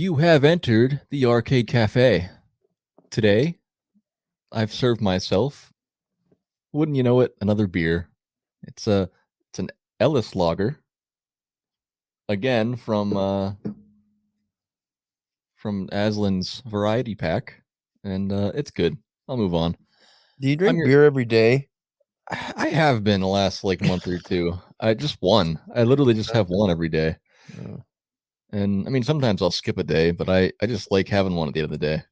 You have entered the Arcade Cafe. Today, I've served myself, wouldn't you know it, another beer. It's an Ellis Lager, again from Aslan's variety pack, and it's good. I'll move on. Do you I'm drink your, beer every day? I have been the last month or two. I just one. I literally just have one every day. Oh. And I mean, sometimes I'll skip a day, but I just like having one at the end of the day.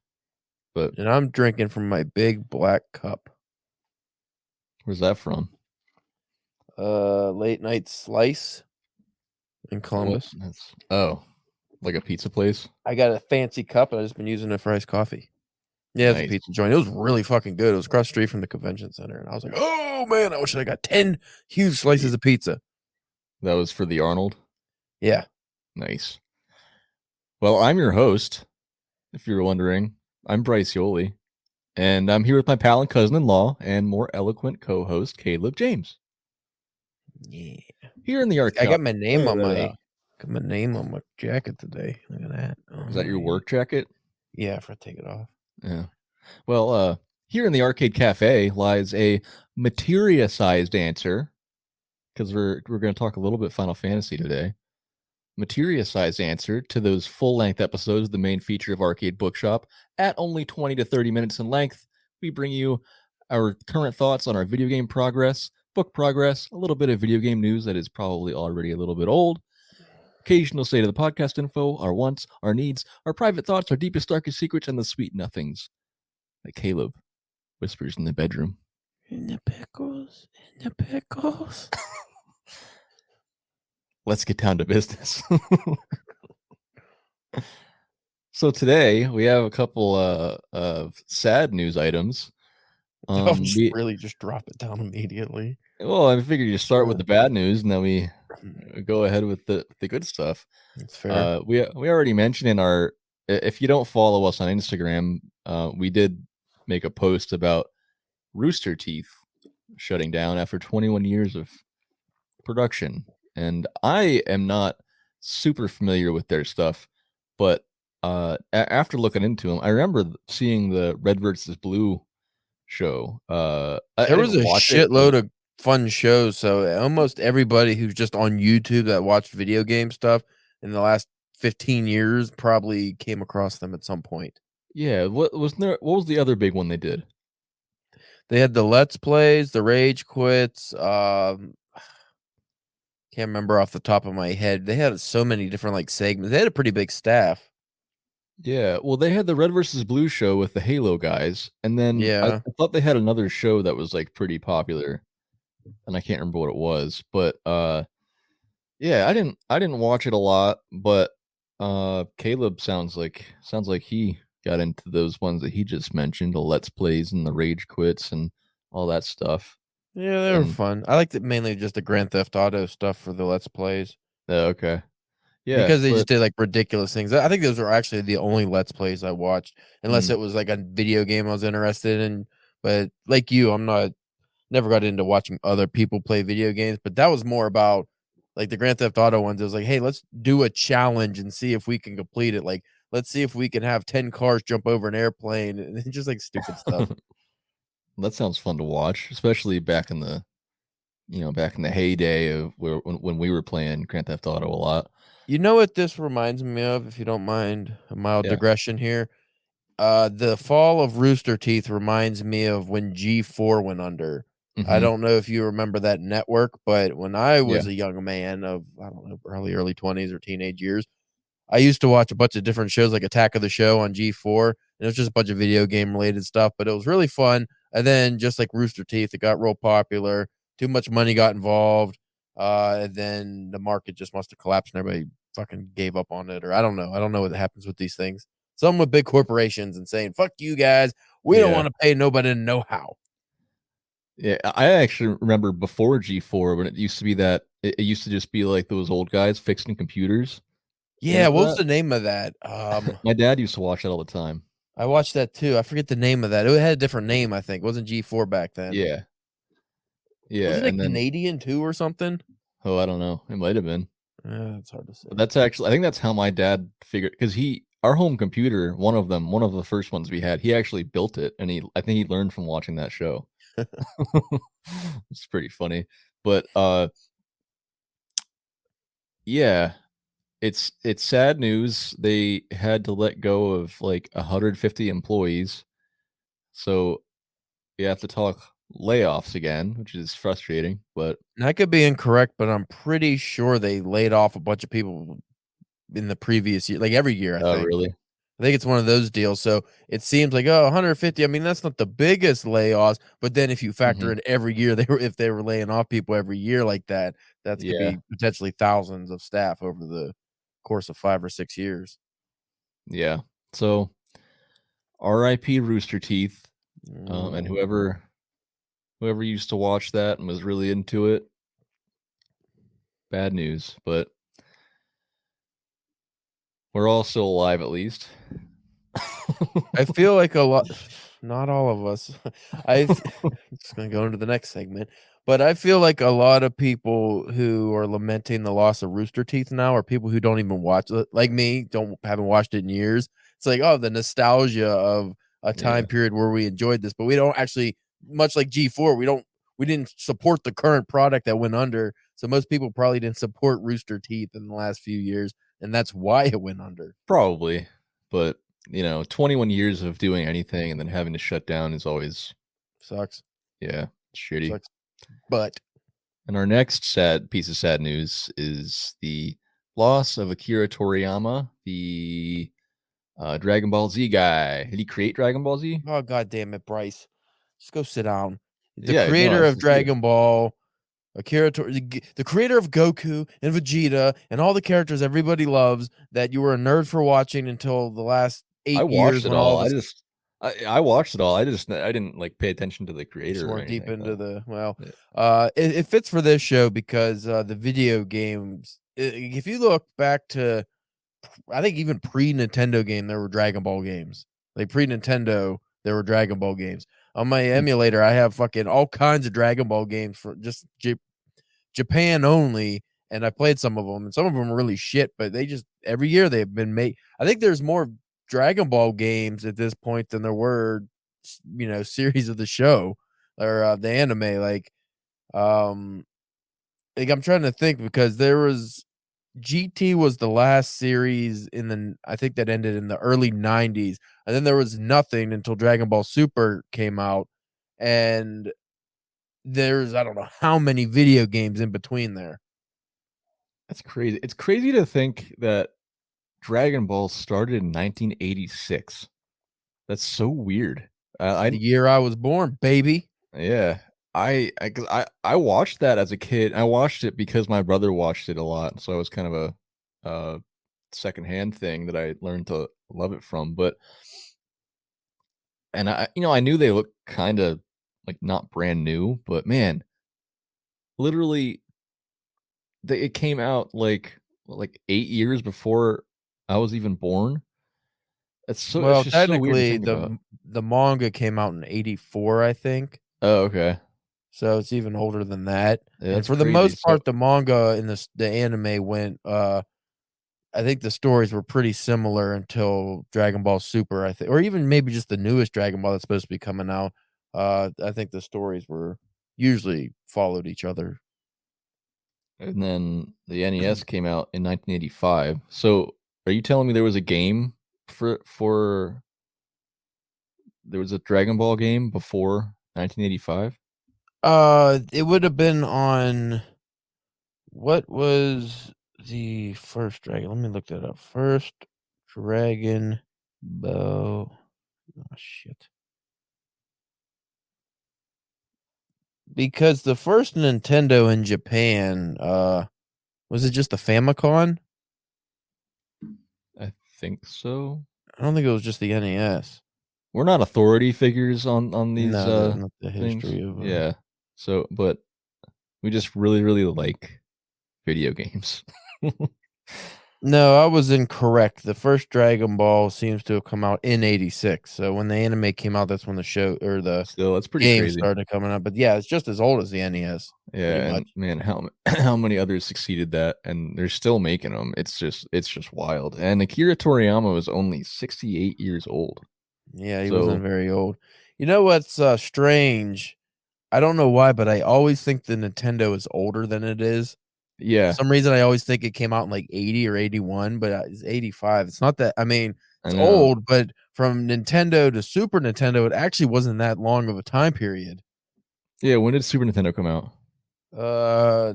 But And I'm drinking from my big black cup. where's that from? Late night slice in Columbus. Oh, like a pizza place? I got a fancy cup and I've just been using it for iced coffee. Yeah, it's a Nice. pizza joint. It was really fucking good. It was across the street from the convention center. And I was like, oh man, I wish I got 10 huge slices of pizza. That was for the Arnold? Yeah. Nice. Well, I'm your host, if you're wondering. I'm Bryce Yoli, and I'm here with my pal and cousin-in-law and more eloquent co-host, Caleb James. Yeah. Here in the arcade. I got my name on my jacket today. Look at that. Is that your work jacket? Yeah, if I take it off. Yeah. Well, here in the Arcade Cafe lies a materia-sized answer, because we're going to talk a little bit Final Fantasy today. Materia-sized answer to those full-length episodes, the main feature of Arcade Bookshop. At only 20 to 30 minutes in length, we bring you our current thoughts on our video game progress, book progress, a little bit of video game news that is probably already a little bit old, occasional state of the podcast info, our wants, our needs, our private thoughts, our deepest, darkest secrets, and the sweet nothings that Caleb whispers in the bedroom. In the pickles. Let's get down to business. So today we have a couple of sad news items. I'll really just drop it down immediately. Well, I figured you start with the bad news and then we go ahead with the good stuff. That's fair. We already mentioned in our, if you don't follow us on Instagram, we did make a post about Rooster Teeth shutting down after 21 years of production. And I am not super familiar with their stuff, but after looking into them, I remember seeing the Red versus Blue show. There was a shitload of fun shows, so almost everybody who's just on YouTube that watched video game stuff in the last 15 years probably came across them at some point. Yeah, what was the other big one they did? They had the Let's Plays, the Rage Quits. Can't remember off the top of my head. They had so many different segments. They had a pretty big staff. Yeah, well, they had the Red versus Blue show with the Halo guys, and then I thought they had another show that was pretty popular, and I can't remember what it was. But yeah, I didn't watch it a lot, but Caleb sounds like he got into those ones that he just mentioned, the Let's Plays and the Rage Quits and all that stuff. Yeah, they were fun. I liked it mainly just the Grand Theft Auto stuff for the Let's Plays. Okay. Yeah, because they just did ridiculous things. I think those were actually the only Let's Plays I watched, unless it was a video game I was interested in. But like you, never got into watching other people play video games. But that was more about the Grand Theft Auto ones. It was hey, let's do a challenge and see if we can complete it. Let's see if we can have 10 cars jump over an airplane and just stupid stuff. That sounds fun to watch, especially back in the heyday of when we were playing Grand Theft Auto a lot. You know what this reminds me of, if you don't mind a mild digression here? The fall of Rooster Teeth reminds me of when G4 went under. Mm-hmm. I don't know if you remember that network, but when I was a young man of, I don't know, early 20s or teenage years, I used to watch a bunch of different shows like Attack of the Show on G4, and it was just a bunch of video game related stuff, but it was really fun. And then just like Rooster Teeth, it got real popular. Too much money got involved. And then the market just must have collapsed and everybody fucking gave up on it, or I don't know. I don't know what happens with these things. Some with big corporations and saying, fuck you guys. We don't want to pay nobody to know how. Yeah, I actually remember before G4 when it used to be that it used to just be those old guys fixing computers. Yeah, what was the name of that? My dad used to watch that all the time. I watched that too. I forget the name of that. It had a different name, I think. It wasn't G4 back then. Yeah. Yeah. Wasn't it Canadian too or something? Oh, I don't know. It might have been. It's hard to say. But I think that's how my dad figured, because our home computer, one of the first ones we had, he actually built it, and I think he learned from watching that show. It's pretty funny, but yeah, it's sad news. They had to let go of like 150 employees, so we have to talk layoffs again, which is frustrating. But And I could be incorrect, but I'm pretty sure they laid off a bunch of people in the previous year, like every year, I oh, think. really? I think it's one of those deals. So it seems like, oh, 150. I mean, that's not the biggest layoffs, but then if you factor Hmm. in every year if they were laying off people every year like that, that could Yeah, be potentially thousands of staff over the course of 5 or 6 years. yeah. So R.I.P. Rooster Teeth, and Mm. whoever used to watch that and was really into it. Bad news, but we're all still alive at least. I feel like a lot not all of us. I just gonna go into the next segment, but I feel like a lot of people who are lamenting the loss of Rooster Teeth now are people who don't even watch it, like me, haven't watched it in years. It's like, oh, the nostalgia of a Yeah, time period where we enjoyed this, but we don't actually, much like G4, we didn't support the current product that went under. So most people probably didn't support Rooster Teeth in the last few years, and that's why it went under. probably, but 21 years of doing anything and then having to shut down is always, Sucks. yeah, shitty. Sucks. But And our next sad piece of sad news is the loss of Akira Toriyama, the Dragon Ball Z guy. Did he create Dragon Ball Z? oh, god damn it, Bryce. Just go sit down. The Yeah, no, creator this of is good. Dragon Ball, the creator of Goku and Vegeta and all the characters everybody loves that you were a nerd for watching until the last I 8 watched years it when all all. of us I watched it all. I didn't like pay attention to the just creator or weren't deep anything into though. the well, Yeah. it fits for this show because, the video games if you look back to I think even pre-Nintendo game, there were Dragon Ball games. Like pre-Nintendo, there were Dragon Ball games. On my Hmm. emulator, I have fucking all kinds of Dragon Ball games for just Japan only, and I played some of them, and some of them are really shit, but they just every year they've been made. I think there's more Dragon Ball games at this point than there were, series of the show or the anime. Um, like I'm trying to think because there was GT was the last series I think that ended in the early 90s, and then there was nothing until Dragon Ball Super came out, and there's I don't know how many video games in between there. That's crazy. It's crazy to think that Dragon Ball started in 1986. That's so weird. The year I was born, baby. Yeah. 'Cause I watched that as a kid. I watched it because my brother watched it a lot, so it was kind of a secondhand thing that I learned to love it from. But and I knew they looked kind of like not brand new, but man, literally, it came out like 8 years before I was even born. It's Well, just so weird to technically, think about. the manga came out in '84, I think, Oh, okay. so it's even older than that. Yeah, And that's for the crazy. most So part, the manga and the anime went. I think the stories were pretty similar until Dragon Ball Super, I think, or even maybe just the newest Dragon Ball that's supposed to be coming out. I think the stories were usually followed each other. and then the NES came out in 1985. So are you telling me there was a game for there was a Dragon Ball game before 1985? It would have been on what was the first Dragon? Let me look that up. First Dragon Ball. Oh shit. Because the first Nintendo in Japan, was it just the Famicom? I think so. I don't think it was just the NES. We're not authority figures on these No, not the things. history of, Yeah. So, but we just really really like video games. No, I was incorrect. The first Dragon Ball seems to have come out in '86. So when the anime came out, that's when the show or the So that's pretty game crazy. started coming out. But yeah, it's just as old as the NES. pretty Yeah, much. and man, how how many others succeeded that, and they're still making them. It's just wild. And Akira Toriyama was only 68 years old. Yeah, he wasn't So very old. You know what's, strange? I don't know why, but I always think the Nintendo is older than it is. For yeah, some reason, I always think it came out in, like, 80 or 81, but, it's 85. It's not that I mean, I it's know. old, but from Nintendo to Super Nintendo, it actually wasn't that long of a time period. Yeah, when did Super Nintendo come out?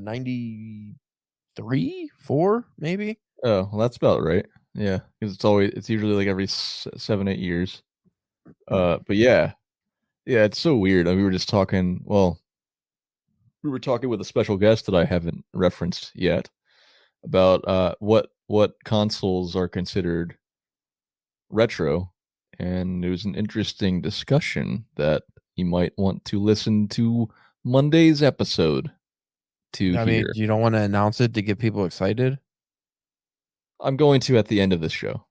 93, 4, maybe? Oh, well, that's about right. Yeah, because it's usually like every 7, 8 years. But yeah, yeah, it's so weird. We were just talking. Well, we were talking with a special guest that I haven't referenced yet about what consoles are considered retro, and it was an interesting discussion that you might want to listen to Monday's episode to I mean, hear. you don't wanna announce it to get people excited? I'm going to at the end of the show.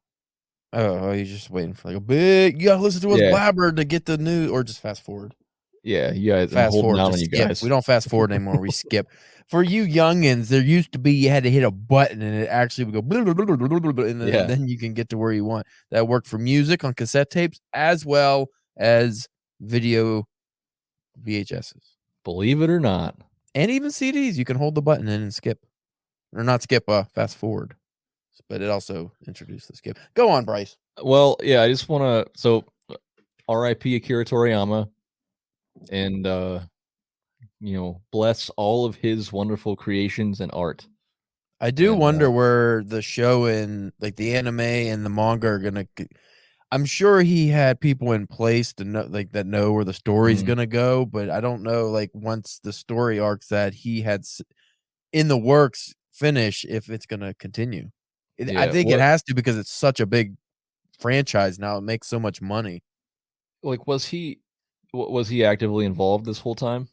Oh, you're just waiting for, like, a big you gotta listen to us Yeah, blabber to get the new or just fast forward. yeah, you guys. I'm Fast holding forward, out on just you skip. We guys. don't fast forward anymore, we skip. For you youngins, there used to be you had to hit a button and it actually would go blah, blah, blah, blah, blah, blah, blah, and Yeah, then you can get to where you want. That worked for music on cassette tapes as well as video VHSs. believe it or not. And even CDs, you can hold the button in and skip. Or not skip, fast forward. But it also introduced the skip. Go on, Bryce. Well, yeah, I just want to. So, R.I.P. Akira Toriyama, and bless all of his wonderful creations and art. I do And wonder where the show and like the anime and the manga are gonna. I'm sure he had people in place to know, like that know where the story's mhm, gonna go, but I don't know. Like once the story arcs that he had in the works finish, if it's gonna continue. I yeah, think it has to because it's such a big franchise now. It makes so much money. was he actively involved this whole time?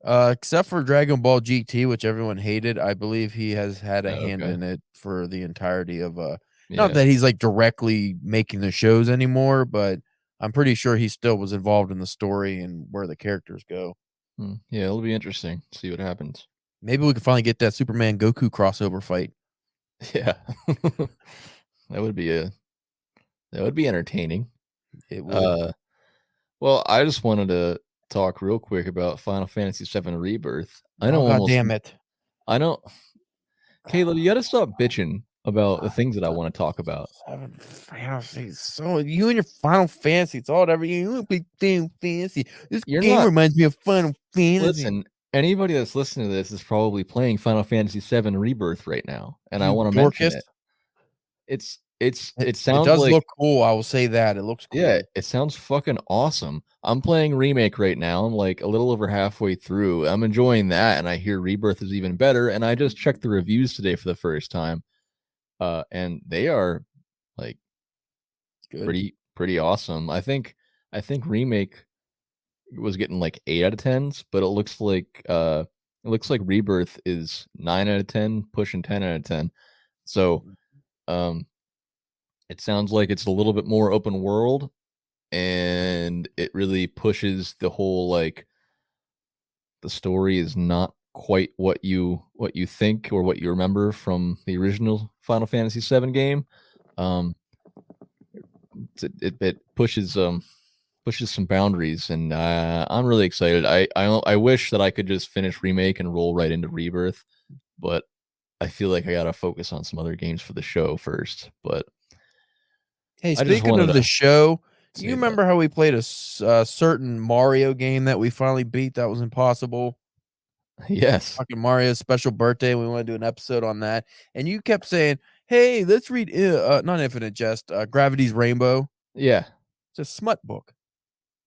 Except for Dragon Ball GT, which everyone hated, I believe he has had a Oh, hand okay, in it for the entirety of, not yeah, that he's, like, directly making the shows anymore, but I'm pretty sure he still was involved in the story and where the characters go. yeah. It'll be interesting. See what happens. Maybe we can finally get that Superman Goku crossover fight. Yeah, that would be a that would be entertaining. It would. Uh, well, I just wanted to talk real quick about Final Fantasy VII Rebirth. I Oh, know god almost damn it. I know Caleb, you gotta stop bitching about the things that I wanna talk about. 7 Fantasy. So you and your Final Fantasy, it's all every you big Final Fantasy. This You're game not reminds me of Final Fantasy. listen, anybody that's listening to this is probably playing Final Fantasy VII Rebirth right now, and I You wanna mention Dorcas. it. It's It it it sounds does like look cool, I will say that, it looks yeah, cool. it sounds fucking awesome. I'm playing Remake right now, I'm, like, a little over halfway through, I'm enjoying that, and I hear Rebirth is even better, and I just checked the reviews today for the first time, and they are, like, Good. pretty awesome. I think Remake was getting like 8 out of 10s, but it looks like Rebirth is 9 out of 10, pushing 10 out of 10. So, um, it sounds like it's a little bit more open world, and it really pushes the whole like the story is not quite what you think or what you remember from the original Final Fantasy VII game. Um, it pushes some boundaries, and I'm really excited. I wish that I could just finish Remake and roll right into Rebirth, but I feel like I gotta focus on some other games for the show first. But Hey, I just speaking wanted of the to show, you say that. remember how we played a certain Mario game that we finally beat that was impossible? Yes. Fucking Mario's special birthday, we wanna do an episode on that, and you kept saying, "Hey, let's read, not Infinite Jest, Gravity's Rainbow." Yeah, It's a smut book.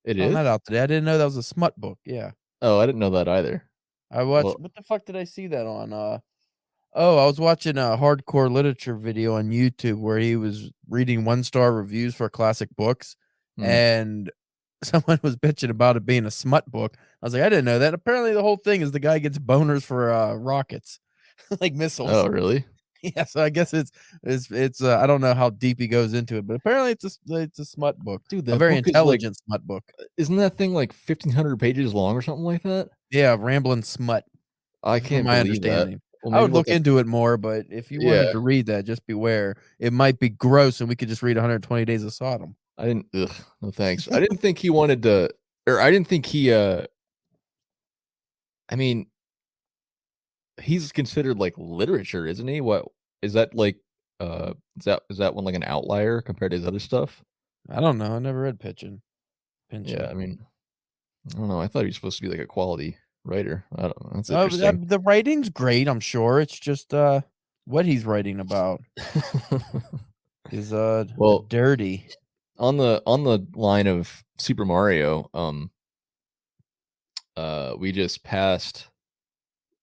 it Found is? that out today, I didn't know that was a smut book, yeah. Oh, I didn't know that either. I watched Well, what the fuck did I see that on, Oh, I was watching a hardcore literature video on YouTube where he was reading one-star reviews for classic books, hmm. and someone was bitching about it being a smut book. I was like, "I didn't know that." Apparently, the whole thing is the guy gets boners for, rockets, like Oh, missiles. really? Yeah, so I guess I don't know how deep he goes into it, but apparently it's a smut book, Dude, a that very book is like intelligent smut book. isn't that thing like 1,500 pages long or something like that? Yeah, rambling smut. I from can't my believe that. understanding. Well, I maybe would look look up. into it more, but if you Yeah, wanted to read that, just beware. It might be gross, and we could just read 120 Days of Sodom. I didn't. Ugh, no thanks. I didn't think he wanted to, or I didn't think he. I mean, he's considered like literature, isn't he? What is that like? Is that one like an outlier compared to his other stuff? I don't know. I never read Yeah, Pynchon. I mean, I don't know. I thought he was supposed to be like a quality writer. I don't know. That's interesting. The writing's great, I'm sure. It's just what he's writing about is Well, dirty. on the line of Super Mario, we just passed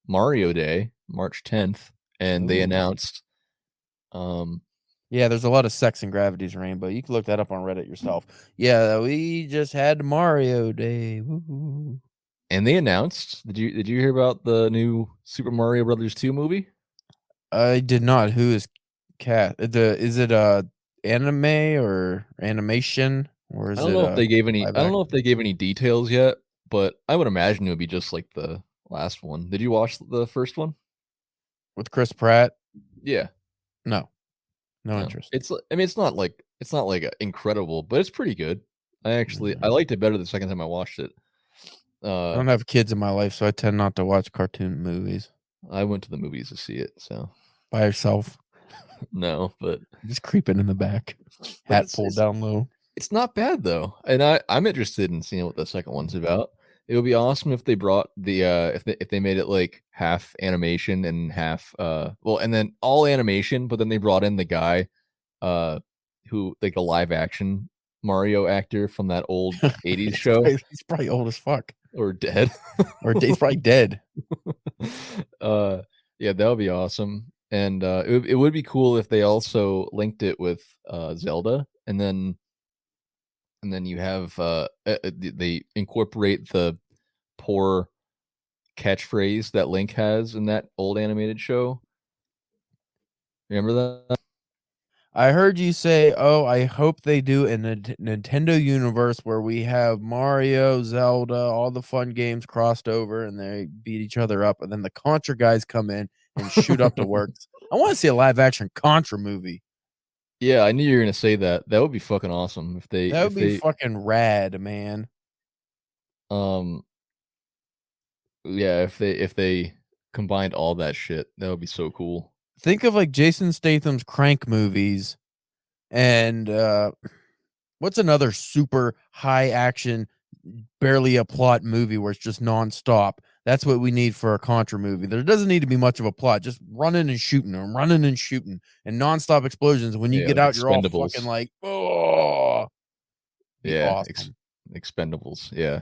Mario Day, March 10th, and they Ooh. announced, um, Yeah, there's a lot of sex in Gravity's Rainbow. You can look that up on Reddit yourself. Yeah, we just had Mario Day. Woo. and they announced. Did you hear about the new Super Mario Brothers 2 movie? I did not. Who is cat? Is it anime or animation or I is don't it know if they gave any. live I don't know action? if they gave any details yet, but I would imagine it would be just like the last one. Did you watch the first one? With Chris Pratt? Yeah. No. No No. interest. I mean, it's not like incredible, but it's pretty good. I Mm. liked it better the second time I watched it. I Uh, don't have kids in my life, so I tend not to watch cartoon movies I went to the movies to see it, so by yourself. no, but Just creeping in the back, but hat it's pulled it's down low. it's not bad though, and I'm interested in seeing what the second one's about. It would be awesome if they brought the if they made it like half animation and half well, and then all animation, but then they brought in the guy uh who like a live action Mario actor from that old 80s show He's probably old as fuck, or dead. or he's probably dead. uh yeah, that would be awesome. And it would be cool if they also linked it with Zelda, and then you have they incorporate the poor catchphrase that Link has in that old animated show. Remember that? I heard you say, "Oh, I hope they do a Nintendo universe where we have Mario, Zelda, all the fun games crossed over, and they beat each other up, and then the Contra guys come in and shoot up the works." I want to see a live action Contra movie. Yeah, I knew you were gonna say that. That would be fucking awesome if they That would if be they fucking rad, man. um yeah, if they combined all that shit, that would be so cool. Think of like Jason Statham's Crank movies and what's another super high action, barely a plot movie where it's just nonstop? That's what we need for a Contra movie. There doesn't need to be much of a plot, just running and shooting and nonstop explosions. When you Yeah, get like out, you're all fucking Expendables. like, oh, be Yeah, awesome. Expendables. Yeah.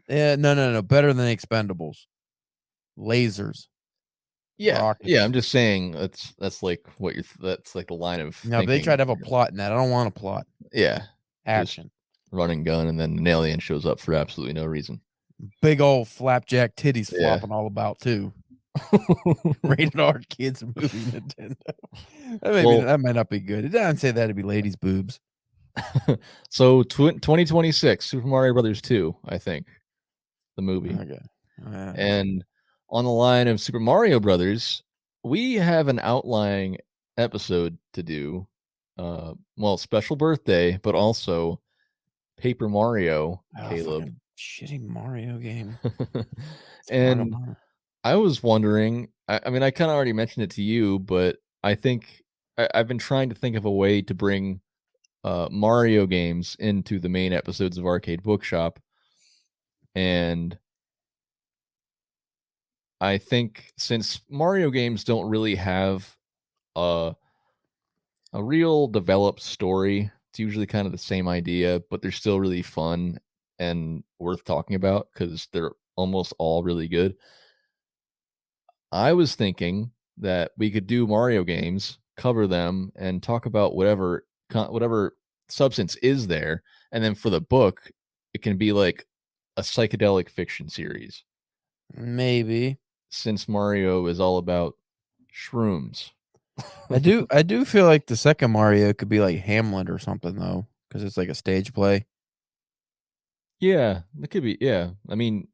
Yeah, no, better than Expendables. Lasers, Yeah. Yeah, I'm rockets. just saying that's like what you're that's like the line of Now, but they try thinking. to have a plot in that. I don't want a plot. Yeah. Just Action. run and gun, and then an alien shows up for absolutely no reason. Big old flapjack titties Yeah. flopping all about too. Rated R kids movie Nintendo. Well, That might not be good. It doesn't say that to be ladies' boobs. so 2026, Super Mario Brothers 2, I think, the movie. Okay. And on the line of Super Mario Brothers, we have an outlying episode to do. Well, special birthday, but also Paper Mario, Caleb. Fucking shitty Mario game. It's Mario And Mario. I was wondering, I mean, I kind of already mentioned it to you, but I think I've been trying to think of a way to bring Mario games into the main episodes of Arcade Bookshop. And I think since Mario games don't really have a real developed story, it's usually kind of the same idea, but they're still really fun and worth talking about because they're almost all really good. I was thinking that we could do Mario games, cover them, and talk about whatever substance is there, and then for the book, it can be like a psychedelic fiction series, Maybe. since Mario is all about shrooms. I do feel like the second Mario could be like Hamlet or something though, because it's like a stage play. Yeah, it could be. Yeah, I mean,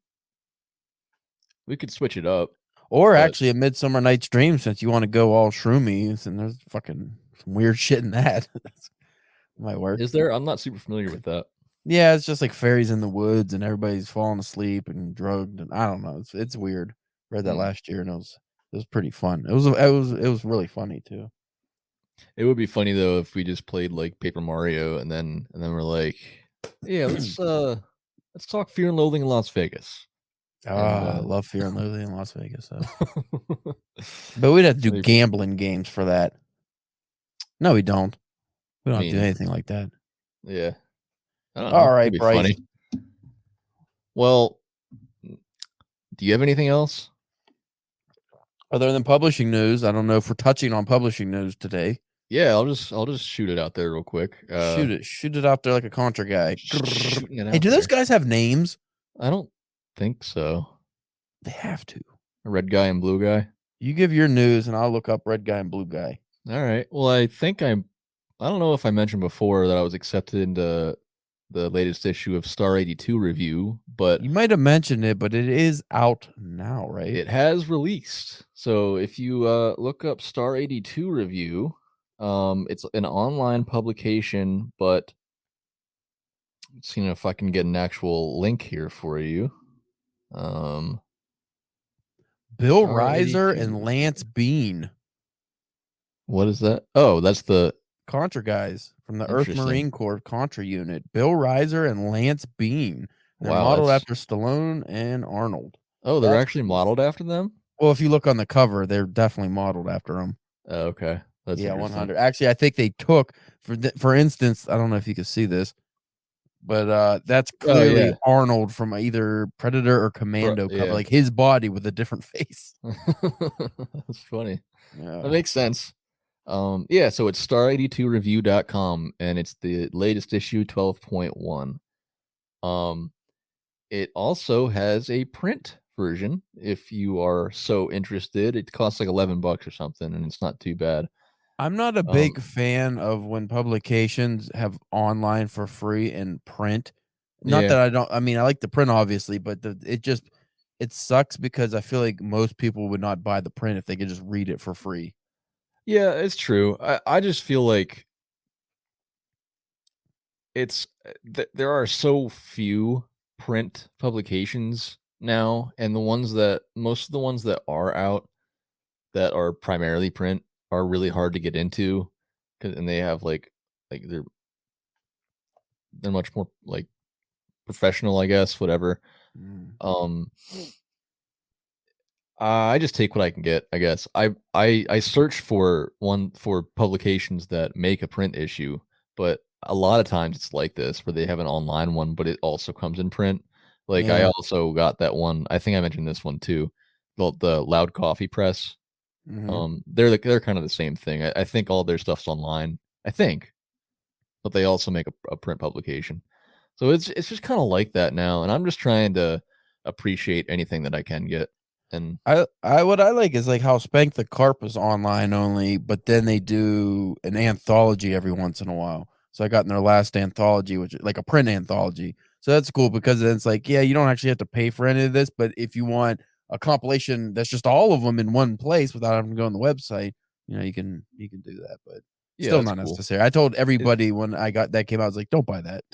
we could switch it up. Or But actually, A Midsummer Night's Dream, since you want to go all shroomy, and there's fucking some weird shit in that. Might work. is there? I'm not super familiar with that. Yeah, it's just like fairies in the woods, and everybody's falling asleep and drugged, and I don't know. It's weird. Read that Hmm. last year, and it was pretty fun. It was really funny too. It would be funny though if we just played like Paper Mario and then we're like, yeah, let's talk Fear and Loathing in Las Vegas. And Ah, I love Fear and Loathing in Las Vegas, though. that'd But we'd have to do be gambling games for that. No, we don't. We I don't have to do mean, anything like that. yeah. I don't All know. It'd right, be Bryce. funny. Well, do you have anything else? Other than publishing news, I don't know if we're touching on publishing news today. Yeah, I'll just shoot it out there real quick. Shoot it out there like a Contra guy. Shooting it Hey, out do those there. guys have names? I don't think so. They have to. A red guy and blue guy. You give your news, and I'll look up red guy and blue guy. All right. Well, I don't know if I mentioned before that I was accepted into the latest issue of Star 82 review, but You might have mentioned it, but it is out now, right? it has released. So if you look up Star 82 review, it's an online publication, but seeing if I can get an actual link here for you. Bill Star Reiser 82. and Lance Bean, What is that? Oh, that's the Contra guys from the Earth interesting. Marine Corps Contra unit. Bill Reiser and Lance Bean. They're Wow, modeled that's after Stallone and Arnold. oh, they're That's actually cool. modeled after them? Well, if you look on the cover, they're definitely modeled after them. Oh, okay. That's Yeah, interesting. 100. Actually, I think they took for instance, I don't know if you can see this, but that's Oh, clearly yeah. Arnold from either Predator or Commando cover, Yeah. like his body with a different face. That's funny. That Yeah. makes sense. Yeah, so it's star82review.com and it's the latest issue 12.1. It also has a print version if you are so interested. It costs like $11 or something and it's not too bad. I'm not a Um, big fan of when publications have online for free and print. Not yeah. that I don't I mean, I like the print obviously, but it sucks because I feel like most people would not buy the print if they could just read it for free. Yeah, it's true. I just feel like there are so few print publications now, and most of the ones that are out that are primarily print are really hard to get into, and they have like they're much more like professional, I guess, whatever. Mm. Um, I just take what I can get, I guess. I search for publications that make a print issue, but a lot of times it's like this where they have an online one, but it also comes in print. Like I Yeah. also got that one. I think I mentioned this one too. The Loud Coffee Press. Mhm. They're kind of the same thing. I think all their stuff's online. I think, but they also make a print publication. So it's just kind of like that now, and I'm just trying to appreciate anything that I can get. And I what I like is like how Spank the Carp is online only, but then they do an anthology every once in a while. So I got in their last anthology, which is like a print anthology. So that's cool because then it's like, yeah, you don't actually have to pay for any of this, but if you want a compilation that's just all of them in one place without having to go on the website, you can do that, but yeah, still that's not cool. necessary. I told It everybody when I got that came out, I was like, don't buy that.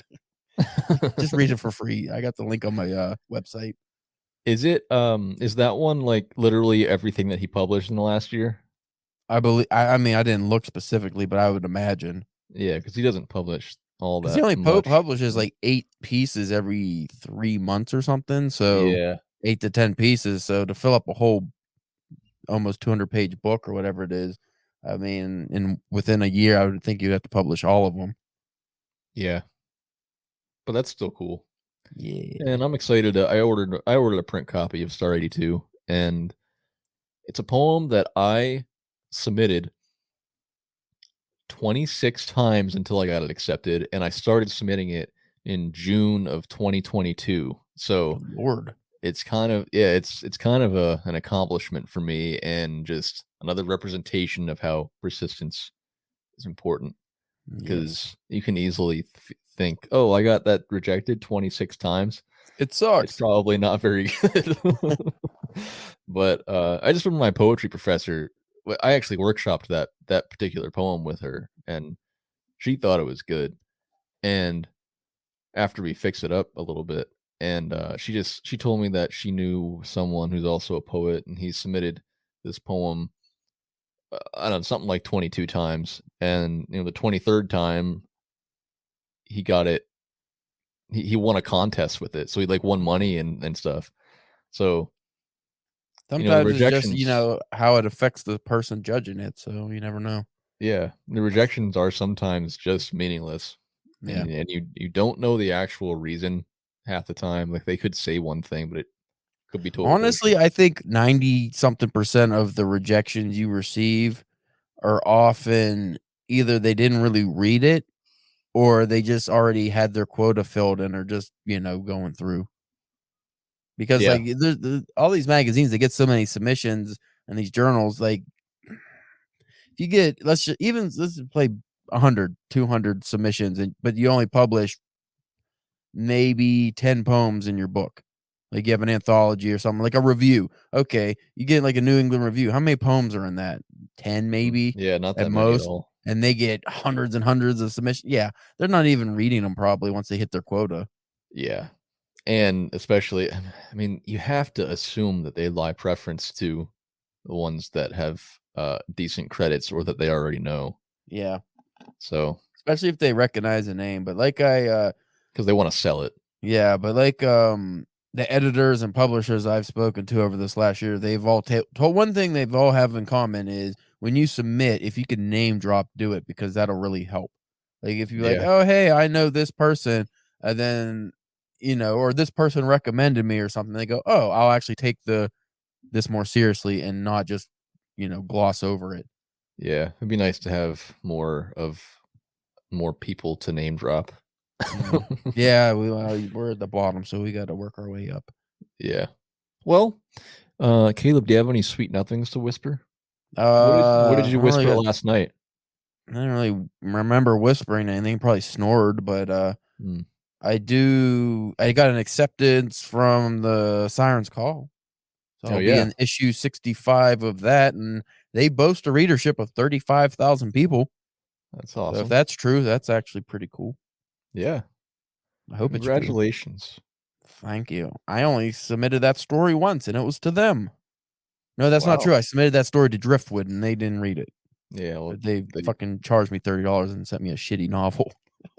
Just read it for free. I got the link on my website. is that one like literally everything that he published in the last year? I mean, I didn't look specifically, but I would imagine. Yeah, because he doesn't publish all 'Cause he that only much. publishes, like, 8 pieces every 3 months or something, so Yeah. 8 to 10 pieces, so to fill up a whole almost 200-page book or whatever it is, I mean, within a year, I would think you'd have to publish all of them. Yeah, but that's still cool. Yeah. And I'm excited to I ordered a print copy of Star 82, and it's a poem that I submitted 26 times until I got it accepted, and I started submitting it in June of 2022. So, Good lord. it's kind of yeah, it's kind of an accomplishment for me and just another representation of how persistence is important. Yes. Because you can easily think, "Oh, I got that rejected 26 times." It It's sucks. probably not very good. But I just remember my poetry professor. I actually workshopped that particular poem with her, and she thought it was good. And after we fixed it up a little bit, and she told me that she knew someone who's also a poet, and he submitted this poem. I don't know, something like 22 times, and the 23rd time he got it. He won a contest with it, so he like won money and stuff. So the Sometimes it's just, rejections, how it affects the person judging it, so you never know. yeah, the rejections are sometimes just meaningless, Yeah. and you don't know the actual reason half the time. Like they could say one thing, but it could be total Honestly, bullshit. I think 90 something percent of the rejections you receive are often either they didn't really read it or they just already had their quota filled and are just, going through. Because, Yeah, like, all these magazines, they get so many submissions and these journals, like, if you get let's just play 100, 200 submissions, but you only publish maybe 10 poems in your book. Like, you have an anthology or something, like a review. Okay, you get, like, a New England Review. How many poems are in that? 10 maybe yeah, not at that many at most, all. and they get hundreds and hundreds of submissions. Yeah, they're not even reading them probably once they hit their quota. Yeah, and especially, I mean, you have to assume that they lie preference to the ones that have decent credits or that they already know. Yeah, So especially if they recognize a name, but because they want to sell it. yeah, but the editors and publishers I've spoken to over this last year, they've all told one thing they've all have in common is when you submit, if you can name drop, do it because that'll really help. Like if you're like, Yeah, oh hey, I know this person, and then or this person recommended me or something, they go, oh, I'll actually take this more seriously and not just gloss over it. yeah, it'd be nice to have more people to name drop. Yeah, yeah, we're at the bottom, so we got to work our way up. Yeah. Well, Caleb, do you have any sweet nothings to whisper? What did you I don't really whisper got last night? I don't really remember whispering anything, probably snored, but, Hmm. I got an acceptance from the Siren's Call, so Oh I'll be yeah, in issue 65 of that, and they boast a readership of 35,000 people, that's so if awesome. that's true, that's actually pretty cool. Yeah, I hope it's true. congratulations. Thank you. I only submitted that story once, and it was to them. No, that's not Wow. true, I submitted that story to Driftwood, and they didn't read it, Yeah. Well, but they they, fucking charged me $30 and sent me a shitty novel.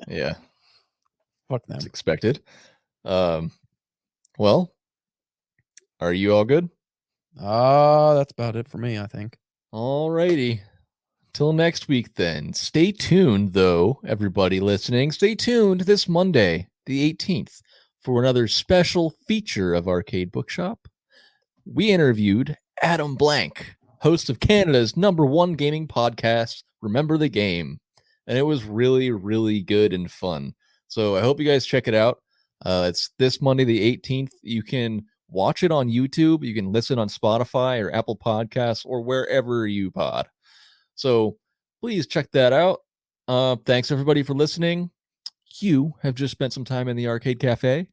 yeah, Fuck it's them. expected. Um. Well, are you all good? That's about it for me, I think. All righty. Till next week, then. Stay tuned, though, everybody listening. Stay tuned this Monday, the 18th, for another special feature of Arcade Bookshop. We interviewed Adam Blank, host of Canada's #1 gaming podcast, Remember the Game. And it was really, really good and fun. So I hope you guys check it out. It's this Monday, the 18th. You can watch it on YouTube. You can listen on Spotify or Apple Podcasts or wherever you pod. So please check that out. Thanks everybody for listening. You have just spent some time in the Arcade Cafe,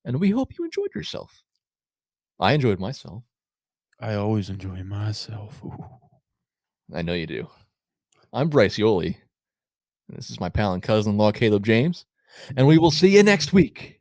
and we hope you enjoyed yourself. I enjoyed myself. I always enjoy myself. Ooh. I know you do. I'm Bryce Yoli, and this is my pal and cousin-in-law Caleb James, and we will see you next week